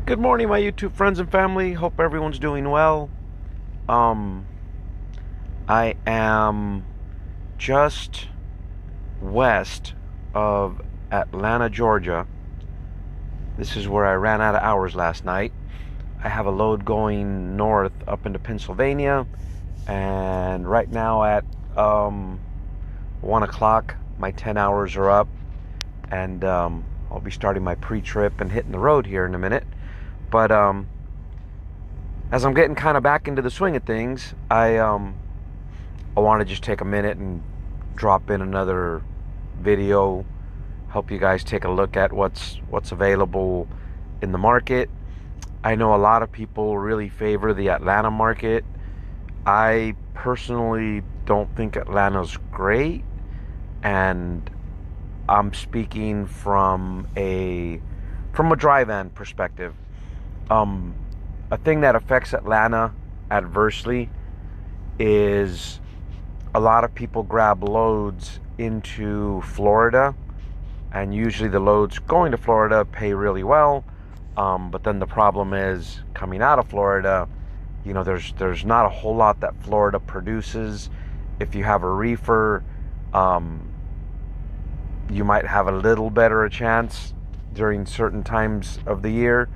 Good morning, my YouTube friends and family. Hope everyone's doing well. Um, I am just west of Atlanta, Georgia. This is where I ran out of hours last night. I have a load going north up into Pennsylvania, and right now at 1 o'clock, my 10 hours are up, and I'll be starting my pre-trip and hitting the road here in a minute. But as I'm getting kind of back into the swing of things, I want to just take a minute and drop in another video, help you guys take a look at what's available in the market. I know a lot of people really favor the Atlanta market. I personally don't think Atlanta's great, and I'm speaking from a dry van perspective. A thing that affects Atlanta adversely is a lot of people grab loads into Florida, and usually the loads going to Florida pay really well. But then the problem is coming out of Florida, there's not a whole lot that Florida produces. If you have a reefer, you might have a little better a chance during certain times of the year.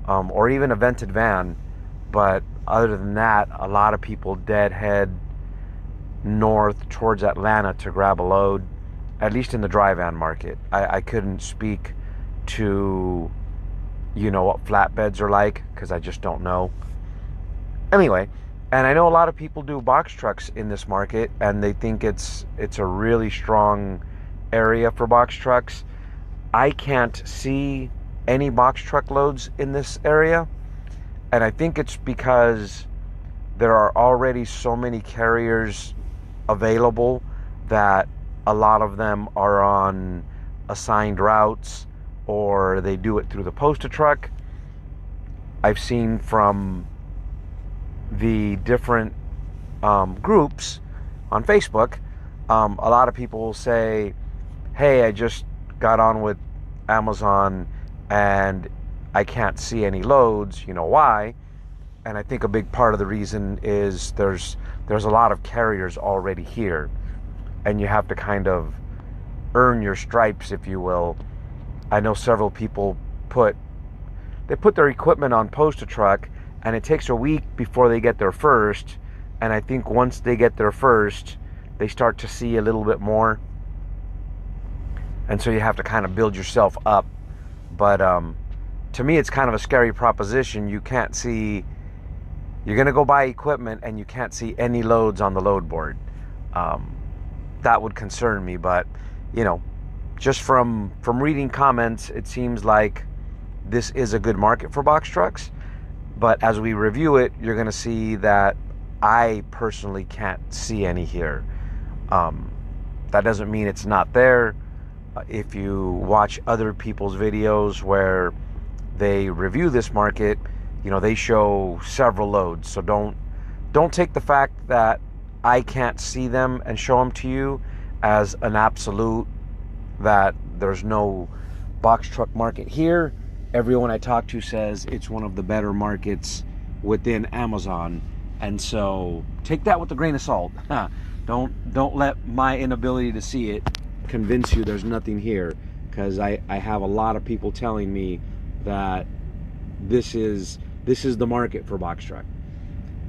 Or even a vented van. But other than that, a lot of people deadhead north towards Atlanta to grab a load, at least in the dry van market. I couldn't speak to, what flatbeds are like, because I just don't know. Anyway, and I know a lot of people do box trucks in this market, and they think it's a really strong area for box trucks. I can't see any box truck loads in this area, and I think it's because there are already so many carriers available that a lot of them are on assigned routes, or they do it through the postal truck. I've seen from the different groups on Facebook, a lot of people will say, hey, I just got on with Amazon and I can't see any loads. You know why? And I think a big part of the reason is there's a lot of carriers already here, and you have to kind of earn your stripes, if you will. I know several people put their equipment on post a truck, and it takes a week before they get their first. And I think once they get their first, they start to see a little bit more, and so you have to kind of build yourself up. But to me, it's kind of a scary proposition. You're going to go buy equipment and you can't see any loads on the load board. That would concern me. But, just from reading comments, it seems like this is a good market for box trucks. But as we review it, you're going to see that I personally can't see any here. That doesn't mean it's not there. If you watch other people's videos where they review this market, they show several loads. So don't take the fact that I can't see them and show them to you as an absolute that there's no box truck market here. Everyone I talk to says it's one of the better markets within Amazon, and so take that with a grain of salt. Don't let my inability to see it convince you there's nothing here, because I have a lot of people telling me that this is the market for box truck.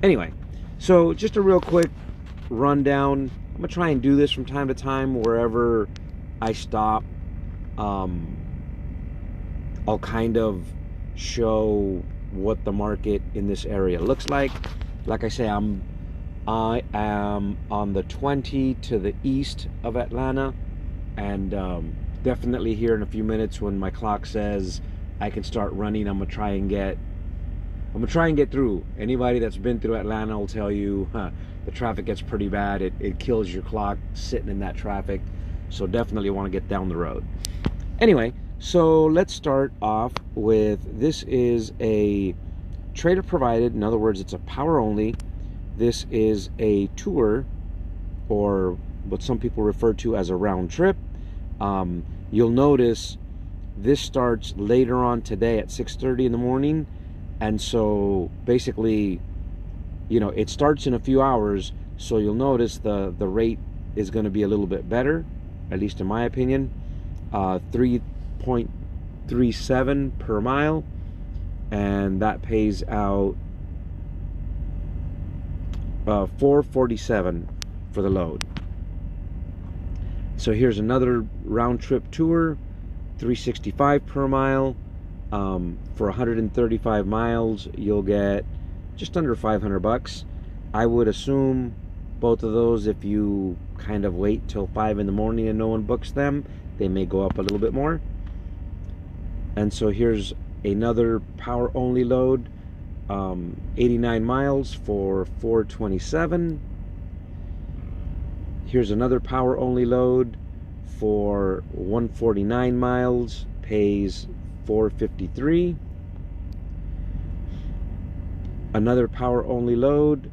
Anyway, so just a real quick rundown. I'm gonna try and do this from time to time wherever I stop. I'll kind of show what the market in this area looks like. Like I say, I am on the 20 to the east of Atlanta. And definitely here in a few minutes, when my clock says I can start running, I'm gonna try and get through. Anybody that's been through Atlanta will tell you the traffic gets pretty bad. It kills your clock sitting in that traffic. So definitely want to get down the road. Anyway, so let's start off with, this is a trailer provided. In other words, it's a power only. This is a tour, or what some people refer to as a round trip. You'll notice This starts later on today at 6:30 in the morning, and so basically, you know, it starts in a few hours, so you'll notice the rate is going to be a little bit better, at least in my opinion. 3.37 per mile, and that pays out $4.47 for the load. So here's another round trip tour, $3.65 per mile. For 135 miles, you'll get just under $500. I would assume both of those, if you kind of wait till 5 in the morning and no one books them, they may go up a little bit more. And so here's another power only load, 89 miles for $4.27. Here's another power only load for 149 miles, pays $4.53. Another power only load,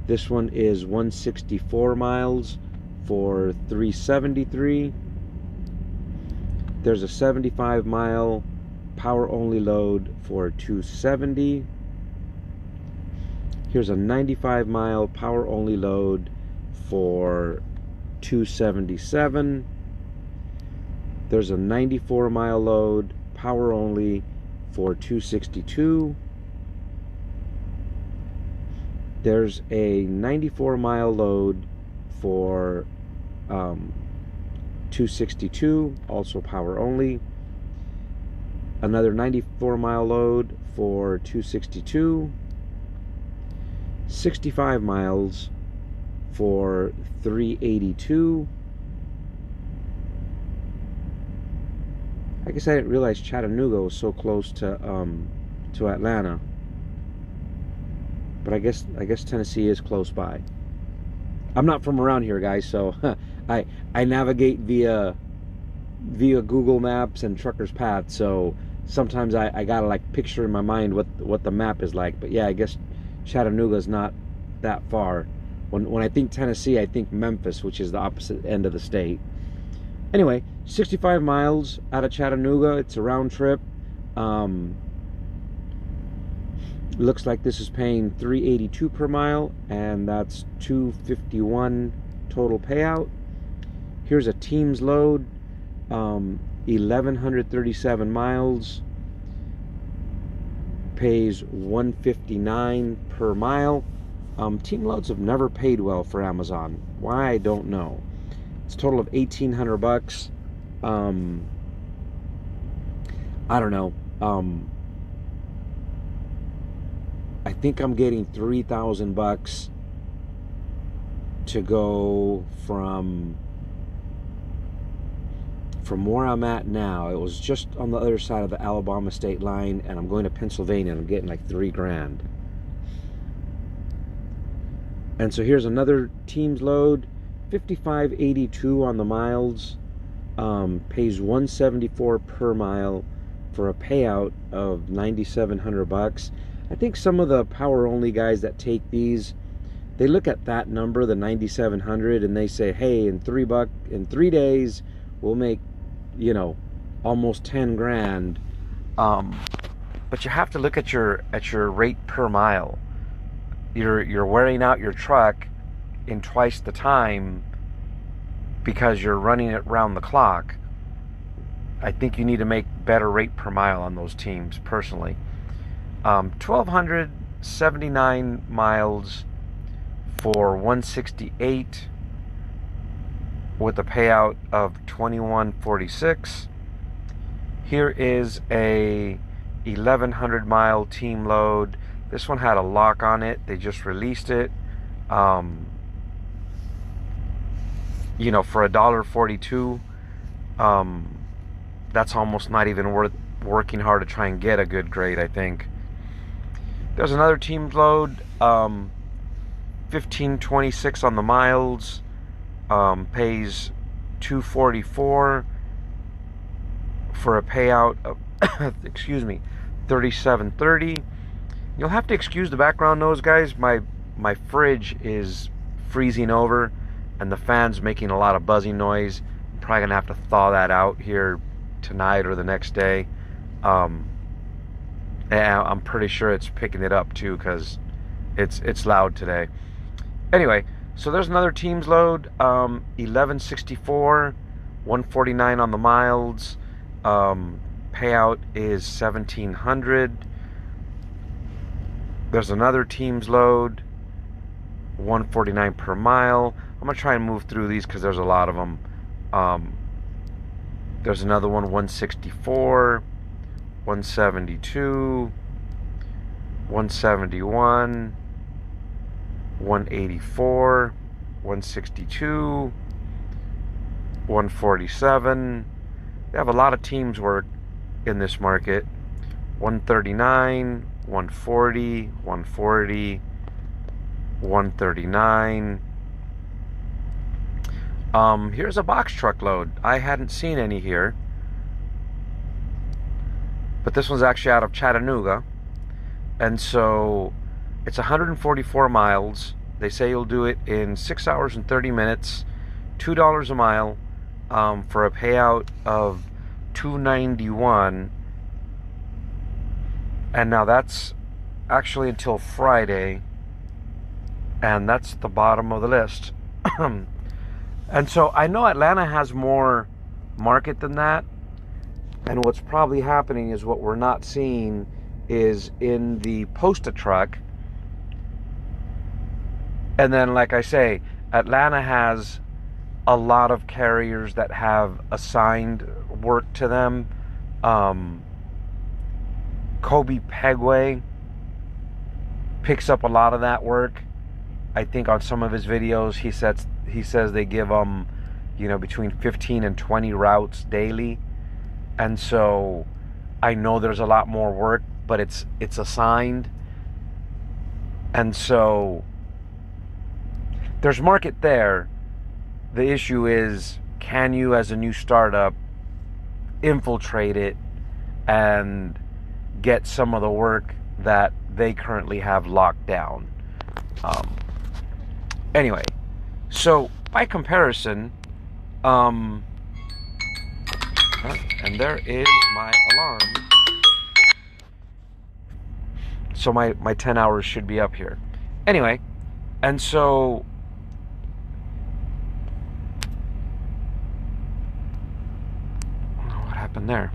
this one is 164 miles for $3.73. There's a 75 mile power only load for $2.70. Here's a 95 mile power only load for $2.77. There's a 94 mile load power only for $2.62. There's a 94 mile load for $2.62, also power only. Another 94 mile load for $2.62. 65 miles for $3.82. I guess I didn't realize Chattanooga was so close to Atlanta, but I guess Tennessee is close by. I'm not from around here, guys, so I navigate via Google Maps and Trucker's Path, so sometimes I gotta like picture in my mind what the map is like. But yeah, I guess Chattanooga's not that far. When I think Tennessee, I think Memphis, which is the opposite end of the state. Anyway, 65 miles out of Chattanooga. It's a round trip. Looks like this is paying $3.82 per mile, and that's $2.51 total payout. Here's a team's load, 1,137 miles, pays $1.59 per mile. Team loads have never paid well for Amazon. Why, I don't know. It's a total of $1,800. I don't know. I think I'm getting $3,000 to go from where I'm at now. It was just on the other side of the Alabama state line, and I'm going to Pennsylvania, and I'm getting like $3,000. And so here's another team's load, 55.82 on the miles, pays $174 per mile for a payout of $9,700. I think some of the power only guys that take these, they look at that number, the 9,700, and they say, hey, in 3 days we'll make, you know, almost 10 grand. But you have to look at your rate per mile. You're wearing out your truck in twice the time because you're running it round the clock. I think you need to make better rate per mile on those teams, personally. 1,279 miles for $168 with a payout of $21.46. Here is a 1,100 mile team load. This one had a lock on it. They just released it. You know, for $1.42, that's almost not even worth working hard to try and get a good grade, I think. There's another team load, 15.26 on the miles, pays $2.44 for a payout of excuse me, $37.30. You'll have to excuse the background noise, guys. My fridge is freezing over and the fan's making a lot of buzzing noise. I'm probably gonna have to thaw that out here tonight or the next day. And I'm pretty sure it's picking it up too, because it's loud today. Anyway, so there's another team's load. 1164, 149 on the miles. Payout is 1700. There's another team's load, 149 per mile. I'm gonna try and move through these because there's a lot of them. There's another one, 164, 172, 171, 184, 162, 147. They have a lot of teams work in this market. 139, 140, 140, 139. Here's a box truck load. I hadn't seen any here, but this one's actually out of Chattanooga, and so it's 144 miles. They say you'll do it in 6 hours and 30 minutes, $2 a mile, for a payout of $291. And now that's actually until Friday, and that's the bottom of the list. And so I know Atlanta has more market than that, and what's probably happening is what we're not seeing is in the Posta truck. And then, like I say, Atlanta has a lot of carriers that have assigned work to them. Kobe Pegway picks up a lot of that work. I think on some of his videos he says they give them, between 15 and 20 routes daily. And so I know there's a lot more work, but it's assigned. And so there's market there. The issue is, can you as a new startup infiltrate it and get some of the work that they currently have locked down? Anyway, so by comparison, and there is my alarm. So my 10 hours should be up here. Anyway, and so what happened there?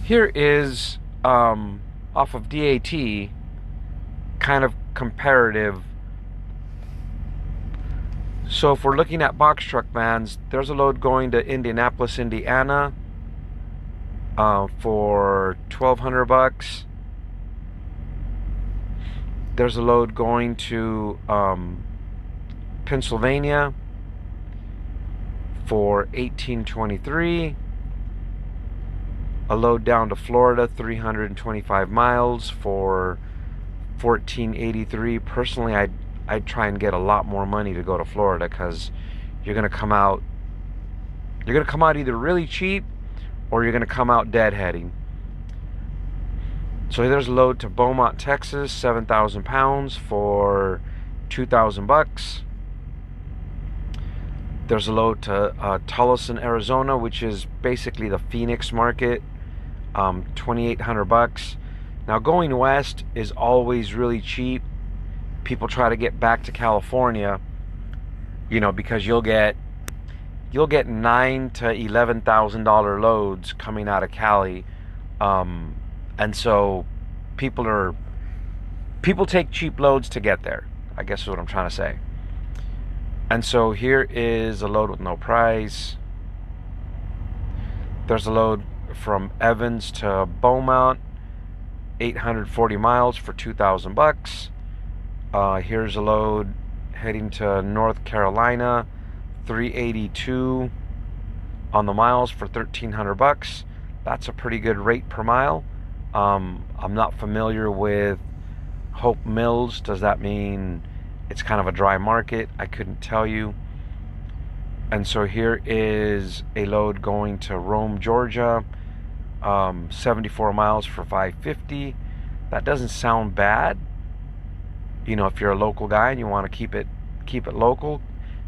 Here is off of DAT, kind of comparative. So if we're looking at box truck vans, there's a load going to Indianapolis, Indiana, for $1,200. There's a load going to Pennsylvania for $1,823. A load down to Florida, 325 miles, for $1,483. Personally, I'd try and get a lot more money to go to Florida, because you're gonna come out either really cheap or you're gonna come out deadheading. So there's a load to Beaumont, Texas, 7,000 pounds for $2,000. There's a load to Tucson, Arizona, which is basically the Phoenix market, $2,800. Now going west is always really cheap. People try to get back to California, because you'll get $9,000 to $11,000 loads coming out of Cali, and so people take cheap loads to get there, I guess is what I'm trying to say. And so here is a load with no price. There's a load from Evans to Beaumont, 840 miles for $2,000. Here's a load heading to North Carolina, 382 on the miles for $1,300. That's a pretty good rate per mile. I'm not familiar with Hope Mills. Does that mean it's kind of a dry market? I couldn't tell you. And so here is a load going to Rome, Georgia, 74 miles for $550. That doesn't sound bad. If you're a local guy and you want to keep it local,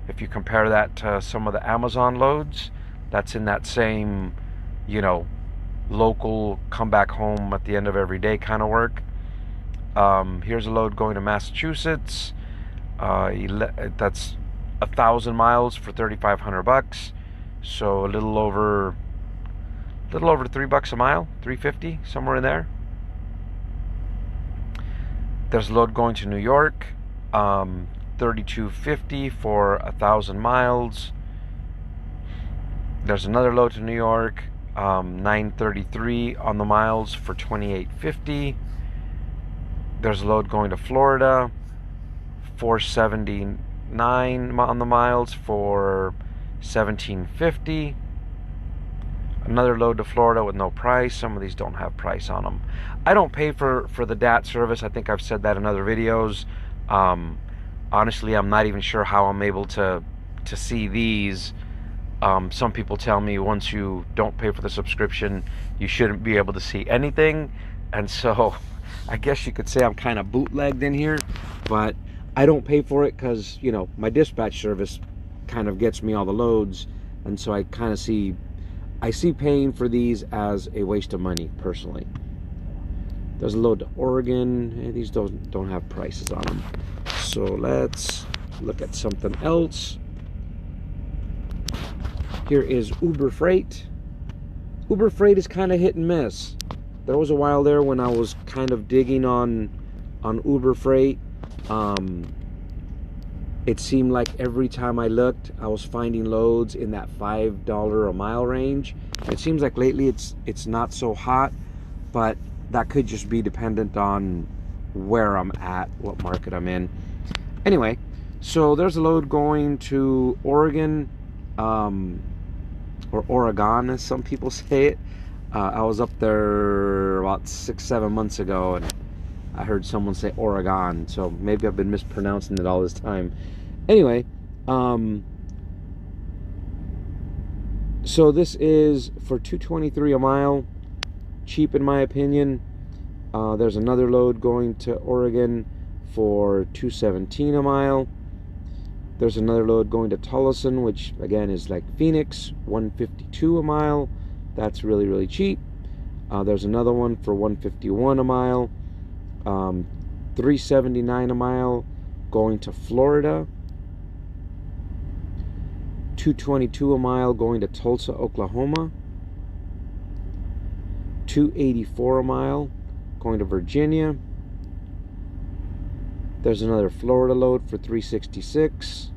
if you compare that to some of the Amazon loads, that's in that same, you know, local come back home at the end of every day kind of work. Here's a load going to Massachusetts. That's 1,000 miles for $3,500. So a little over $3 a mile, 350, somewhere in there. There's a load going to New York, 3250 for 1,000 miles. There's another load to New York, 933 on the miles for 2850. There's a load going to Florida, 479 on the miles for 1750. Another load to Florida with no price. Some of these don't have price on them. I don't pay for the DAT service. I think I've said that in other videos. Honestly, I'm not even sure how I'm able to see these. Some people tell me once you don't pay for the subscription, you shouldn't be able to see anything. And so I guess you could say I'm kind of bootlegged in here, but I don't pay for it because, you know, my dispatch service kind of gets me all the loads. And so I kind of see paying for these as a waste of money, personally. There's a load to Oregon. These don't have prices on them. So let's look at something else. Here is Uber Freight. Uber Freight is kind of hit and miss. There was a while there when I was kind of digging on Uber Freight. It seemed like every time I looked, I was finding loads in that $5 a mile range. It seems like lately it's not so hot, but that could just be dependent on where I'm at, what market I'm in. Anyway, so there's a load going to Oregon, or Oregon, as some people say it. I was up there about 6-7 months ago, and I heard someone say Oregon, so maybe I've been mispronouncing it all this time. Anyway, so this is for $223 a mile, cheap in my opinion. There's another load going to Oregon for $217 a mile. There's another load going to Tucson, which again is like Phoenix, $152 a mile. That's really, really cheap. There's another one for $151 a mile. $379 a mile going to Florida. $222 a mile going to Tulsa, Oklahoma. $284 a mile going to Virginia. There's another Florida load for $366.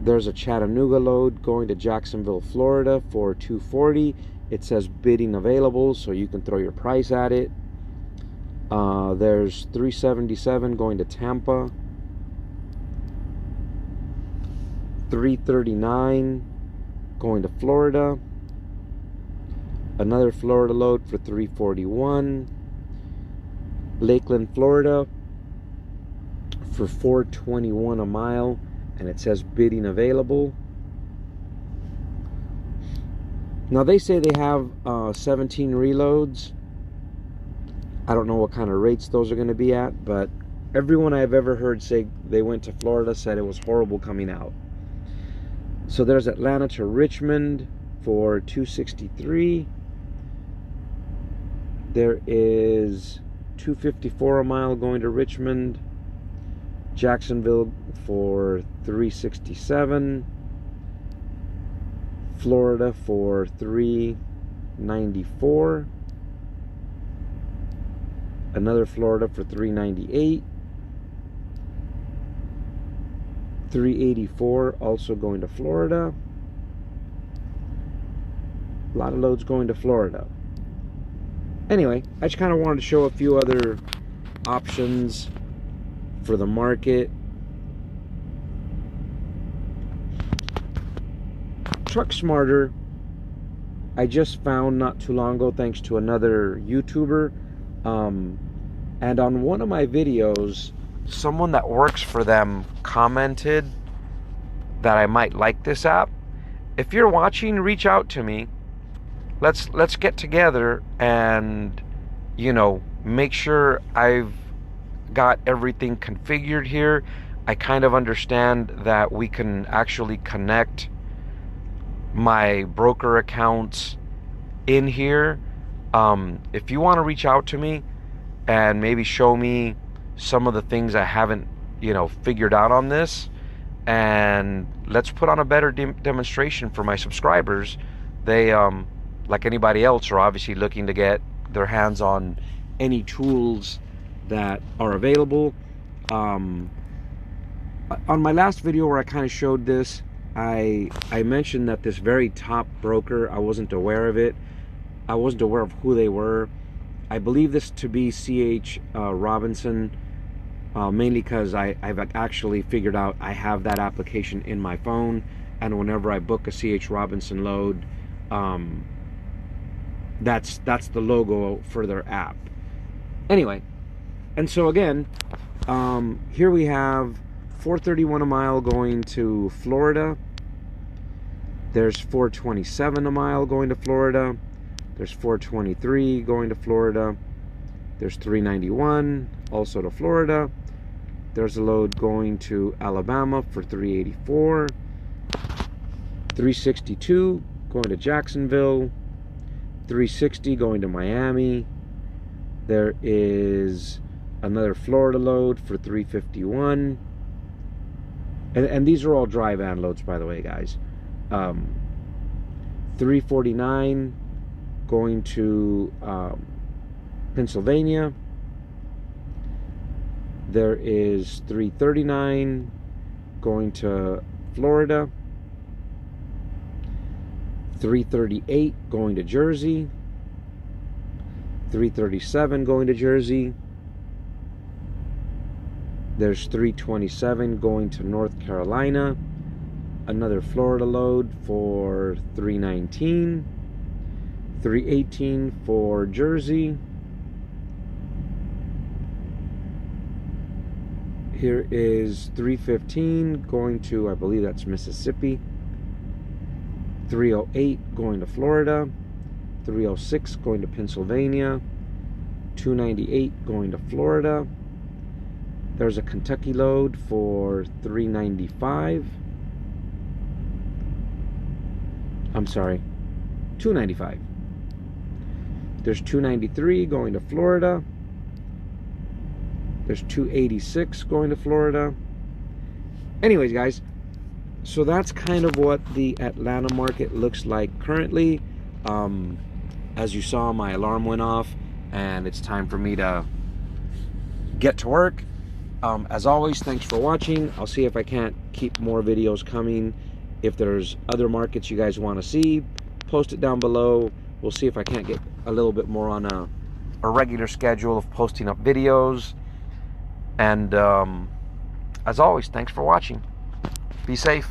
There's a Chattanooga load going to Jacksonville, Florida for $240. It says bidding available, so you can throw your price at it. There's $377 going to Tampa. $339 going to Florida. Another Florida load for $341. Lakeland, Florida for $421 a mile, and it says bidding available. Now they say they have 17 reloads. I don't know what kind of rates those are going to be at, but everyone I've ever heard say they went to Florida said it was horrible coming out. So there's Atlanta to Richmond for $263. There is $254 a mile going to Richmond. Jacksonville for $367. Florida for $394. Another Florida for $398. $384 also going to Florida. A lot of loads going to Florida. Anyway, I just kind of wanted to show a few other options for the market. Truck Smarter, I just found not too long ago thanks to another YouTuber. And on one of my videos, someone that works for them commented that I might like this app. If you're watching, reach out to me. Let's get together and, you know, make sure I've got everything configured here. I kind of understand that we can actually connect my broker accounts in here. If you want to reach out to me and maybe show me some of the things I haven't, figured out on this, and let's put on a better demonstration for my subscribers. They, like anybody else, are obviously looking to get their hands on any tools that are available. On my last video where I kind of showed this, I mentioned that this very top broker, I wasn't aware of it. I wasn't aware of who they were. I believe this to be C.H. Robinson, mainly because I've actually figured out I have that application in my phone, and whenever I book a C.H. Robinson load, that's the logo for their app. Anyway, and so again, here we have $4.31 a mile going to Florida. There's $4.27 a mile going to Florida. There's $4.23 going to Florida. There's $3.91 also to Florida. There's a load going to Alabama for $3.84. $3.62 going to Jacksonville. $3.60 going to Miami. There is another Florida load for $3.51. And these are all dry van loads, by the way, guys. $3.49 going to Pennsylvania. There is $3.39 going to Florida. $3.38 going to Jersey. $3.37 going to Jersey. There's $3.27 going to North Carolina. Another Florida load for $3.19. $3.18 for Jersey. Here is $3.15 going to, I believe that's Mississippi. $3.08 going to Florida. $3.06 going to Pennsylvania. $2.98 going to Florida. There's a Kentucky load for $3.95. I'm sorry, $2.95. There's $2.93 going to Florida. There's $2.86 going to Florida. Anyways, guys, so that's kind of what the Atlanta market looks like currently. As you saw, my alarm went off and it's time for me to get to work. As always, thanks for watching. I'll see if I can't keep more videos coming. If there's other markets you guys want to see, post it down below. We'll see if I can't get a little bit more on a regular schedule of posting up videos. And as always, thanks for watching. Be safe.